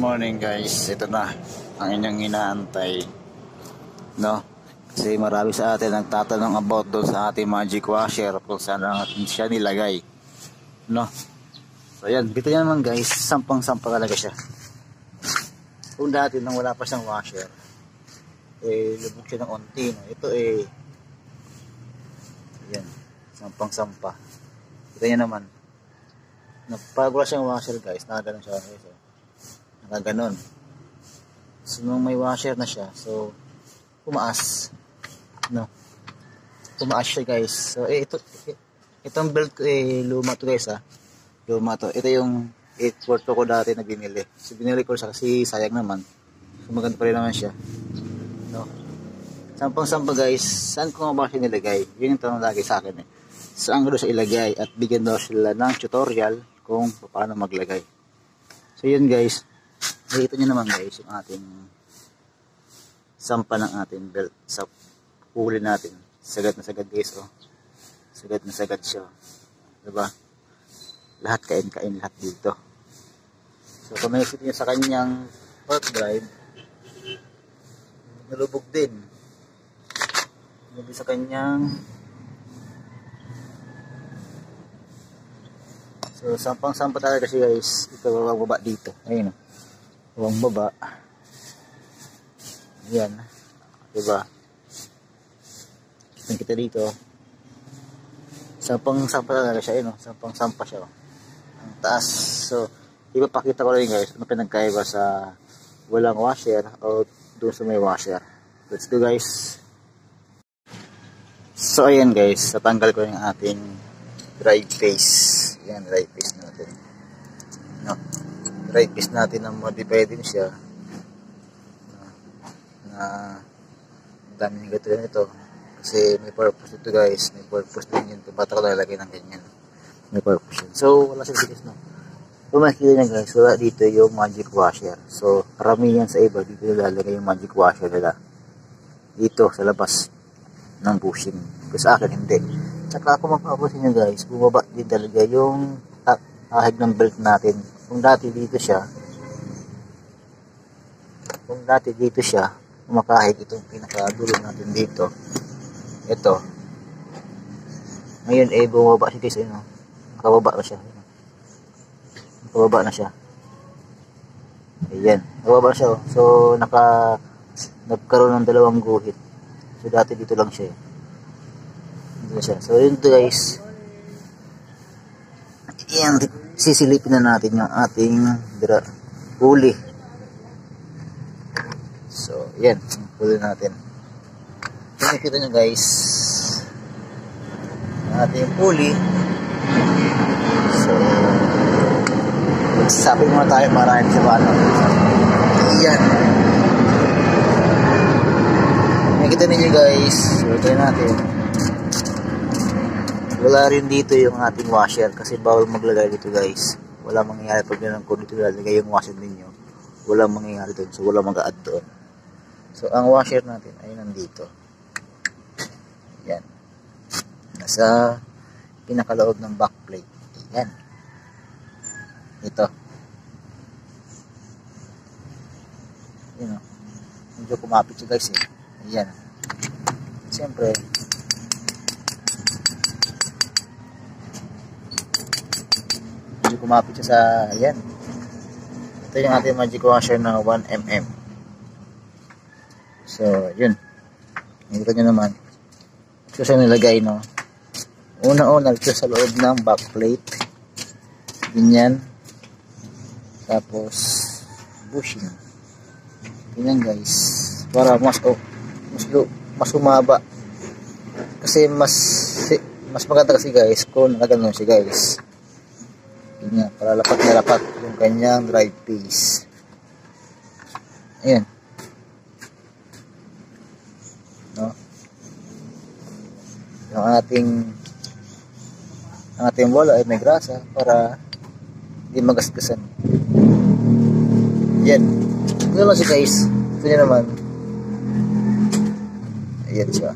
morning guys, ito na ang inyong inaantay, no? Kasi marami sa atin nagtatanong about doon sa ating magic washer kung saan natin siya nilagay, no? So yan, dito yan naman guys, sampang-sampa talaga siya. Kung dati nang wala pa siyang washer, lubog siya ng onti, no? Ito yan, sampang-sampa. Ito yan naman, pag wala siyang washer guys, nakaganon siya guys, nakaganon. So nung may washer na siya, so tumaas, no? Tumaas siya guys. So itong belt ko luma to guys, luma to. Ito yung 8 ko dati na binili. So binili ko siya kasi sayang naman. So maganda pa rin naman siya, no? Sampang-sampa guys, saan ko nga ba siya nilagay? Yun yung tanong lagi sa akin saan ko doon siya ilagay, at bigyan daw sila ng tutorial kung paano maglagay. So yun guys, ito nyo naman guys yung ating sampa ng ating belt sa huli natin. Sagad na sagad guys, sagad na sagad siya, diba? Lahat kain lahat dito. So kung makikita nyo sa kanyang fork drive, nalubog din sa kanyang. So sampang-sampa talaga siya guys. Ito ang baba dito, ayun ang baba. Ayan, diba? Kita dito, sampang-sampa talaga siya, sampang-sampa siya, ang taas. So ipapakita ko rin guys ano pinagkaiba sa walang washer o doon sa may washer. Let's go guys. So ayan guys, tatanggal ko yung ating drive face. Yan, drive face natin, no? Drive face natin na modify din siya, na dami ng gato yan ito kasi may purpose ito guys. May purpose din yun kung bata ko lalagay ng ganyan, may purpose yun. So wala siyang bilis, no? Kung makikita nyo guys, wala dito yung magic washer. So karamihan sa iba dito nilalagay yung magic washer nila dito sa labas ng bushing. Kasi sa akin hindi. Tsaka ako mapapasin nyo guys, bumaba din talaga yung kahig ng belt natin. Kung dati dito siya kumakahig, itong pinakadulo natin dito, ito ngayon bumaba siya guys, nakababa na siya, ayan, nakababa na siya, so nagkaroon ng dalawang guhit. So dati dito lang siya, so yun to guys. Ayan, sisilipin na natin yung ating huli. So yan, huli natin. So nakikita nyo guys ang ating huli. So magsasapin muna tayo marahil sa paano. Ayan, nakikita ninyo guys. So ito natin, wala rin dito yung ating washer kasi bawal maglagay dito guys. Wala mangyayari pag kung dito lalagay yung washer ninyo, wala mangyayari doon. So wala mag-a-add doon. So ang washer natin ay nandito, yan, nasa pinakaloob ng backplate. Yan, ito, medyo kumapit siya guys, ayan. Siyempre kumapit siya sa, ayan, ito yung ating magic washer na 1mm. So yun, nakita nyo naman ito siya nilagay, no? Una-una ito sa loob ng backplate, ganyan, tapos bushing, ganyan guys, para mas humaba, kasi mas maganda kasi guys kung nakaganon siya guys, ganyan, para lapat na lapat yung kanyang drive piece. Ayan, no? Yung ating bola ay may grasa para hindi magasgasan. Ayan, ito naman siya guys, ito nyo naman, ayan siya,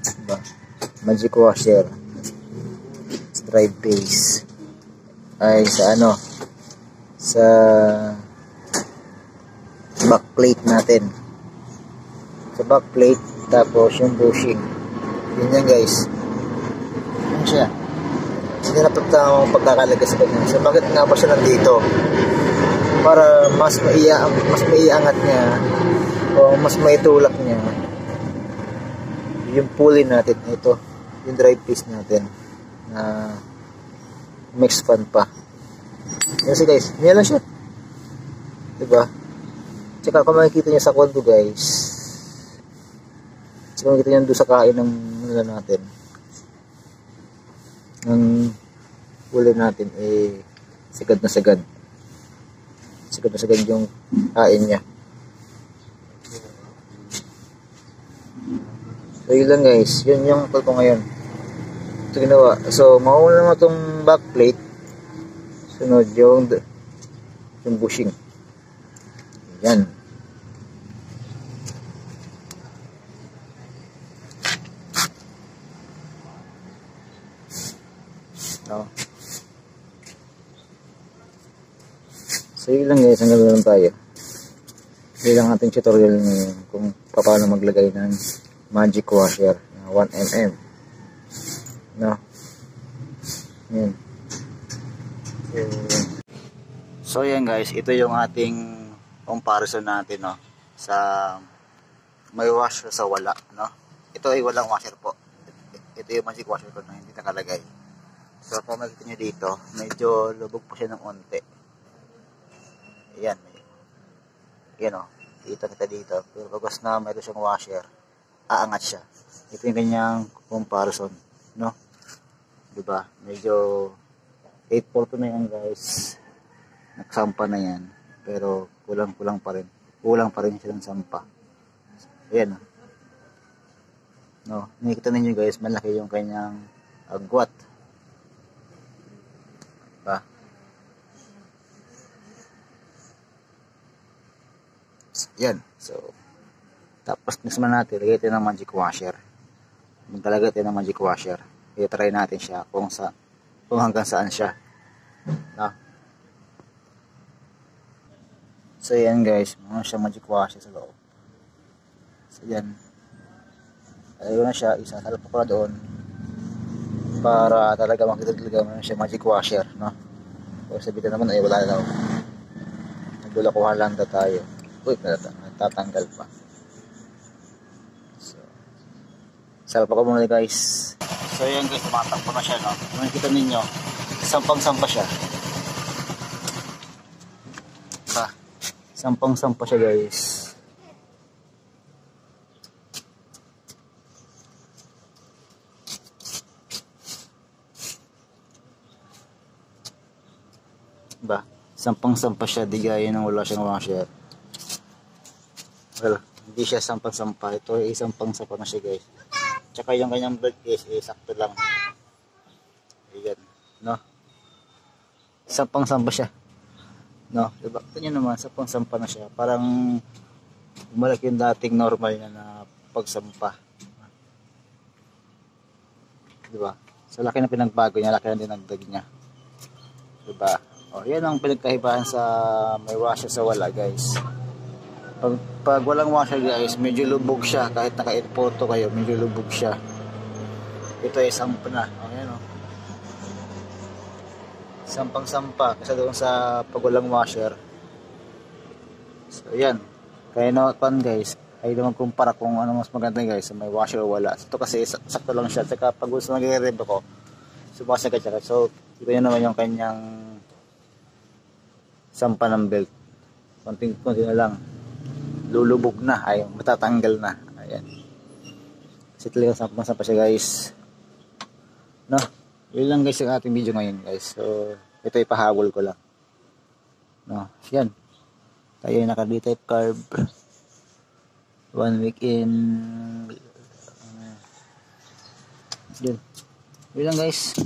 diba? Magic washer drive piece ay sa sa backplate natin. Sa backplate, tapos yung bushing. Yun yan guys. Yun siya. Hindi na pagkakalagay sa kanya. So bakit nga ba siya nandito? Para mas maiangat niya o mas maitulak niya yung pulley natin. Ito, yung drive piece natin na mix fan pa. Kasi guys, yan lang siya. Diba? Tsaka kung makikita nyo sa kondo guys, tsaka makikita nyo doon sa kain ng nila natin, ng pulley natin, sagad na sagad. Sagad na sagad yung kain niya. So yun lang guys, yun yung call ko ngayon. Ito ginawa. So mauna naman itong backplate. Sunod yung bushing. Yan. No. So yun lang guys, hanggang lang tayo. Yun lang ating tutorial ngayon kung paano maglagay ng magic washer na 1mm. No. Yan. So yan guys, ito yung ating comparison natin, no, sa may washer sa wala, no. Ito ay walang washer po. Ito yung magic washer ko na hindi nakalagay. So kung makikita nyo dito, medyo lubog po siya ng onte. Ayan. Ayan o. Kita kita dito. Pero pagkas na mayroon siyang washer, aangat siya. Ito yung kanyang comparison, no? Diba? Medyo 842 na yan guys. Nagsampa na yan. Pero kulang pa rin. Kulang pa rin siya ng sampa. Ayan o. No? Nakikita ninyo guys, malaki yung kanyang agwat. Diba? Yan. So, tapos next naman natin, lagay tayo ng magic washer. Magdalagay tayo ng magic washer. I-try natin siya kung hanggang saan siya. No? So, yan guys. Mayroon siya magic washer sa loob. So, yan. Ayaw na siya. Isasalpa ko na doon. Para talaga makita talaga mayroon siya magic washer. No? O sabihin naman ay wala daw. Nagdulakuhan lang na tayo. Uy, natatanggal pa. So, salpa ko muna guys. So yan guys, tumatakbo na siya, no? Makikita ninyo, sampang-sampa siya. Sampang-sampa siya guys. Sampang-sampa siya, di gaya nang wala siyang washer. Well, hindi siya sampang-sampa. Ito ay sampang-sampa na siya guys. Tsaka yung kanyang belt case sakto lang. Ayan, no? Sampang-sampa siya. No, diba? Ito nyo naman, sampang-sampa na siya. Parang bumalik yung dating normal na pagsampa. Diba? So laki na pinagbago niya, laki na dinagdag niya. Diba? O, yan ang pinagkaibahan sa may washer sa wala guys. Pag walang washer guys, medyo lubog siya. Kahit naka-photo kayo, medyo lubog siya. Ito ay sampa na. O, yan o. Sampang-sampa. Kasi doon sa pag walang washer. So, yan. Kaya naman guys, ay naman kumpara kung ano mas maganda guys, sa may washer o wala. Ito kasi sakto lang siya. Saka pag gusto nag-rev ako, sumasagad siya. So, ito yun naman yung kanyang sampa ng belt. Konting-konti na lang. Lulubog na, ay matatanggal na. Ayan. Kasi talaga sampang-sampa siya guys. No? Yun lang guys yung ating video ngayon guys. So, ito ipahabol ko lang. No? Yan. Tayo yung naka-D-type carb. 1 week in. Yun. Yun lang guys.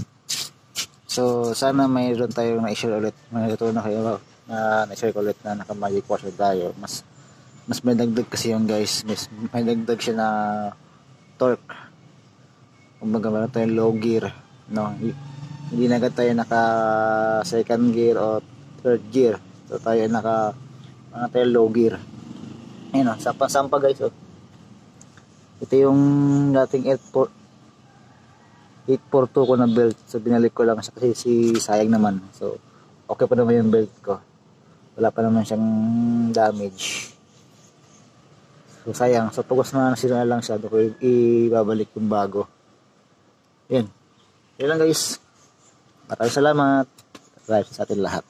So, sana mayroon tayong na-share ulit. May natutunan kayo na na-share ko ulit na naka-magic washer tayo. Mas may dagdag kasi yung guys. May dagdag siya na torque. Kumbaga meron tayong low gear. No? Hindi na agad tayo naka second gear o third gear. So tayo naka tayo low gear. Ayun o, sampa guys o. Ito yung dating 842 ko na belt. So binalik ko lang siya kasi sayang naman. So okay pa naman yung belt ko. Wala pa naman siyang damage. So sayang. So pagkas nasira lang siya, doon ko ibabalik yung bago. Yan. Yan lang guys. Maraming salamat. Subscribe sa atin lahat.